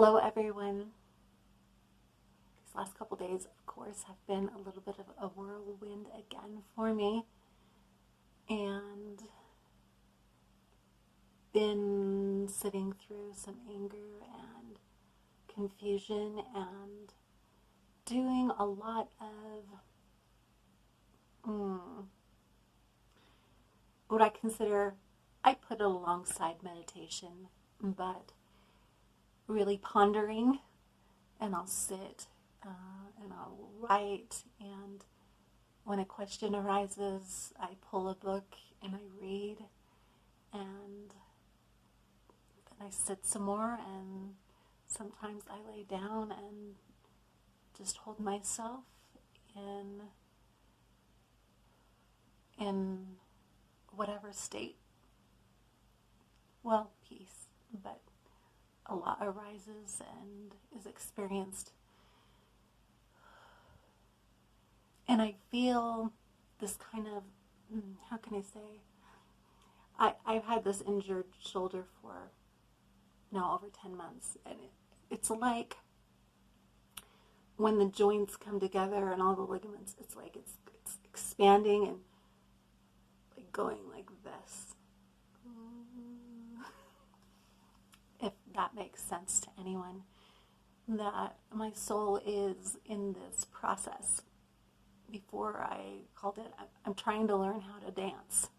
Hello everyone. These last couple days, of course, have been a little bit of a whirlwind again for me, and been sitting through some anger and confusion and doing a lot of what I consider, I put it alongside meditation, but really pondering. And I'll sit and I'll write, and when a question arises, I pull a book and I read, and then I sit some more, and sometimes I lay down and just hold myself in whatever state. Well, peace, but a lot arises and is experienced. And I feel this kind of, how can I say, I've had this injured shoulder for now over 10 months. And it's like when the joints come together and all the ligaments, it's like it's expanding and like going like this. If that makes sense to anyone, that my soul is in this process. Before I called it, I'm trying to learn how to dance,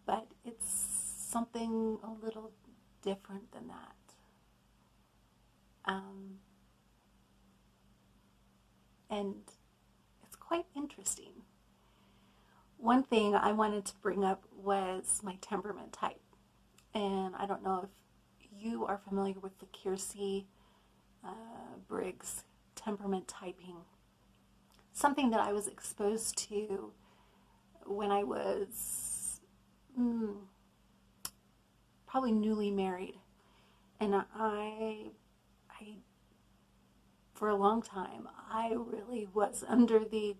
but it's something a little different than that. And it's quite interesting. One thing I wanted to bring up was my temperament type, and I don't know if you are familiar with the Kiersey Briggs temperament typing. Something that I was exposed to when I was probably newly married. And I, for a long time, I really was under the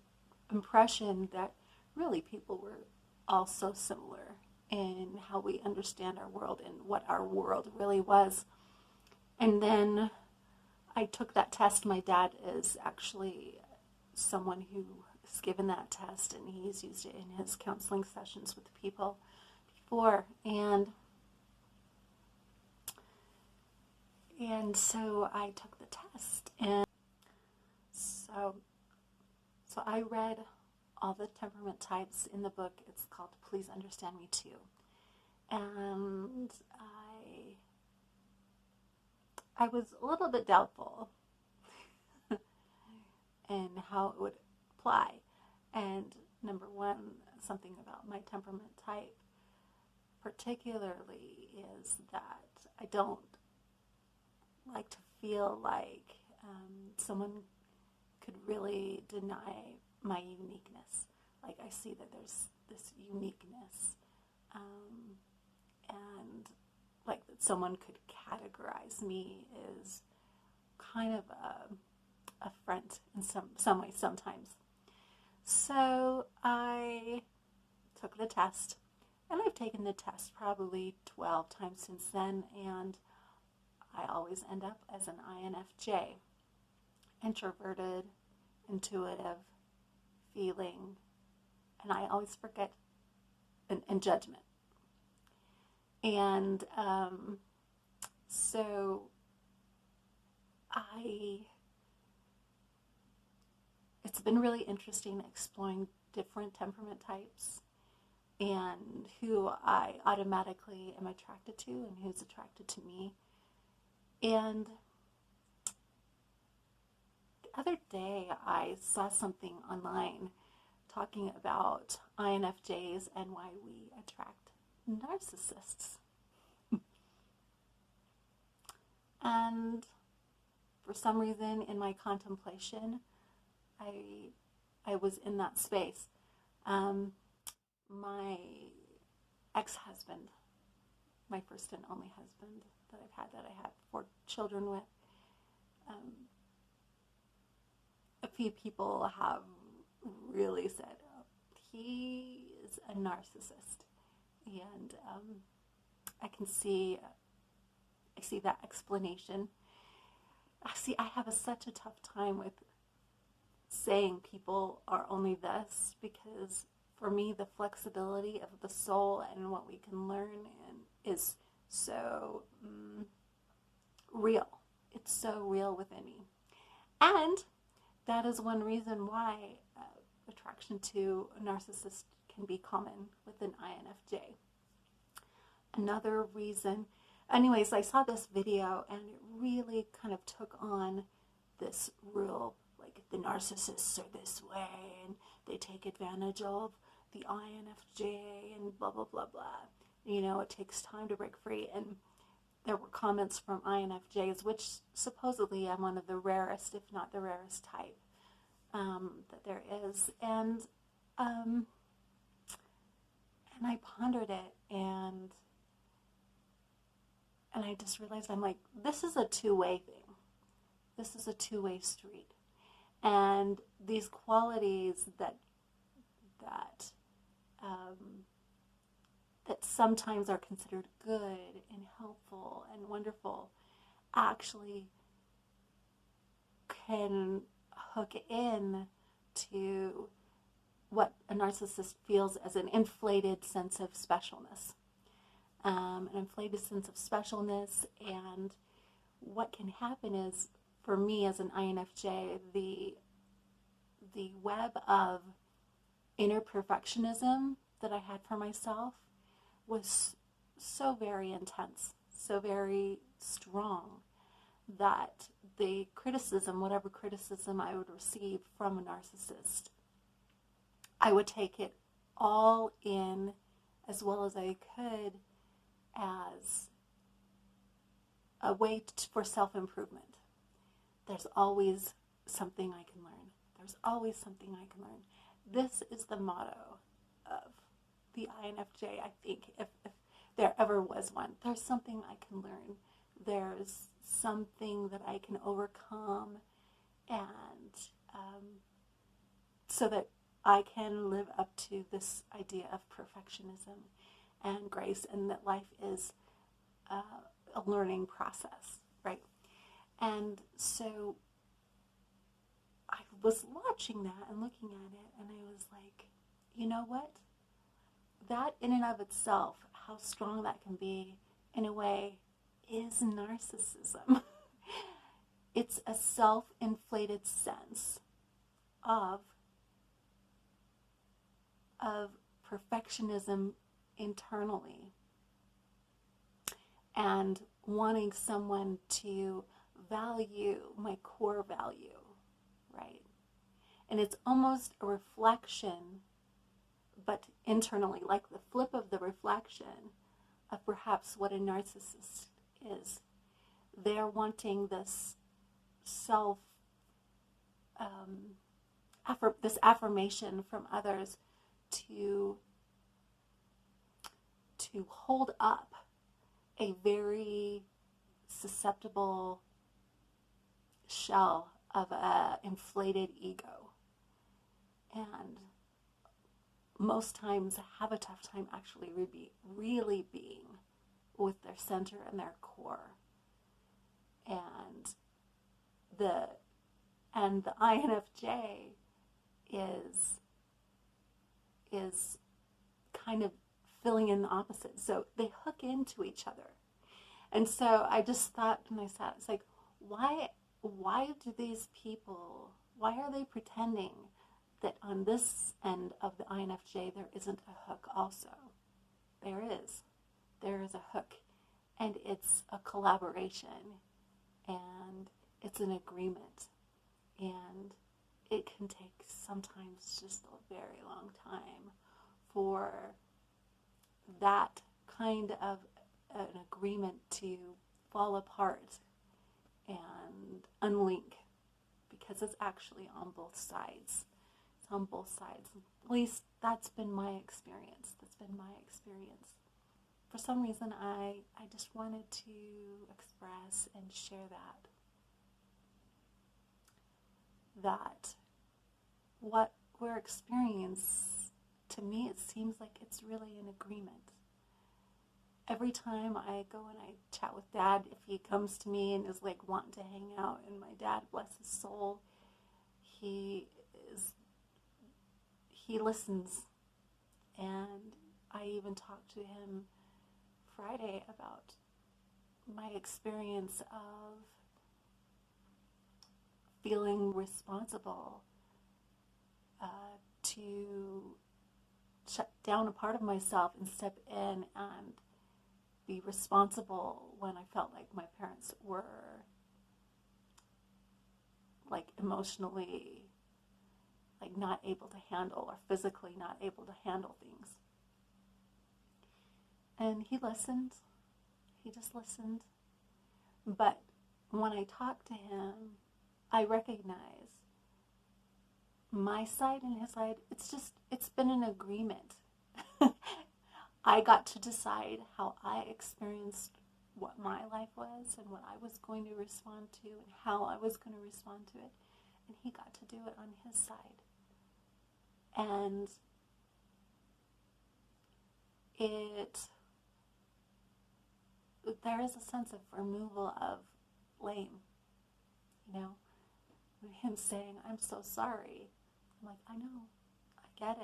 impression that really people were all so similar in how we understand our world and what our world really was. And then I took that test. My dad is actually someone who has given that test, and he's used it in his counseling sessions with people before. And so I took the test, and so I read all the temperament types in the book. It's called Please Understand Me Too. And I was a little bit doubtful in how it would apply. And number one, something about my temperament type particularly is that I don't like to feel like someone could really deny my uniqueness. Like, I see that there's this uniqueness, and like that someone could categorize me as kind of a affront in some way sometimes. So I took the test, and I've taken the test probably 12 times since then, and I always end up as an INFJ, introverted, intuitive, feeling, and I always forget, and judgment. And so it's been really interesting exploring different temperament types and who I automatically am attracted to and who's attracted to me. And the other day I saw something online talking about INFJs and why we attract narcissists. And for some reason in my contemplation, I was in that space. My ex-husband, my first and only husband that I had 4 children with, a few people have really said, he is a narcissist. And I see that explanation. see, I have such a tough time with saying people are only this, because for me, the flexibility of the soul and what we can learn is so real. It's so real within me. And that is one reason why attraction to a narcissist can be common with an INFJ. Another reason, anyways, I saw this video and it really kind of took on this real, like, the narcissists are this way and they take advantage of the INFJ and blah, blah, blah, blah. You know, it takes time to break free. And there were comments from INFJs, which supposedly I'm one of the rarest, if not the rarest type that there is. And I pondered it, and I just realized, I'm like, this is a two-way thing. This is a two-way street. And these qualities that sometimes are considered good and helpful and wonderful actually can hook in to what a narcissist feels as an inflated sense of specialness. An inflated sense of specialness, and what can happen is, for me as an INFJ, the web of inner perfectionism that I had for myself was so very intense, so very strong, that the criticism, whatever criticism I would receive from a narcissist, I would take it all in as well as I could as a way for self-improvement. There's always something I can learn. There's always something I can learn. This is the motto of the INFJ, I think, if there ever was one. There's something I can learn. There's something that I can overcome, and so that I can live up to this idea of perfectionism and grace, and that life is a learning process, right? And so I was watching that and looking at it, and I was like, you know what? That in and of itself, how strong that can be, in a way, is narcissism. It's a self-inflated sense of perfectionism internally, and wanting someone to value my core value, right? And it's almost a reflection, but internally, like the flip of the reflection of perhaps what a narcissist is. They're wanting this this affirmation from others to hold up a very susceptible shell of an inflated ego, and most times have a tough time actually really being with their center and their core. And the INFJ is kind of filling in the opposite. So they hook into each other. And so I just thought, when I sat, it's like, why do these people, why are they pretending that on this end of the INFJ there isn't a hook also? There is. There is a hook. And it's a collaboration. And it's an agreement. And it can take sometimes just a very long time for that kind of an agreement to fall apart and unlink, because it's actually on both sides. It's on both sides. At least that's been my experience. For some reason, I just wanted to express and share that what we're experiencing, to me, it seems like it's really an agreement. every time I go and I chat with Dad, if he comes to me and is like wanting to hang out, and my dad, bless his soul, he listens. And I even talked to him Friday about my experience of feeling responsible to shut down a part of myself and step in and be responsible when I felt like my parents were like emotionally like not able to handle, or physically not able to handle things. And he listened. He just listened. But when I talked to him, I recognize my side and his side. It's been an agreement. I got to decide how I experienced what my life was and what I was going to respond to and how I was going to respond to it. And he got to do it on his side. And there is a sense of removal of blame, you know, when him saying, I'm so sorry. I'm like, I know, I get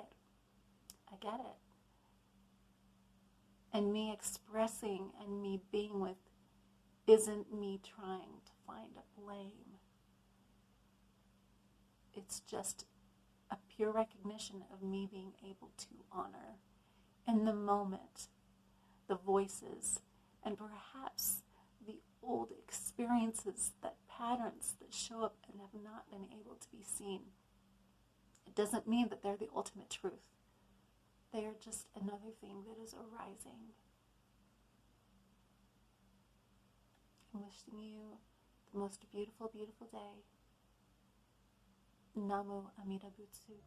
it. And me expressing and me being with isn't me trying to find a blame. It's just a pure recognition of me being able to honor in the moment the voices and perhaps the old experiences, that patterns that show up and have not been able to be seen. It doesn't mean that they're the ultimate truth. They are just another thing that is arising. I'm wishing you the most beautiful, beautiful day. Namu Amida Butsu.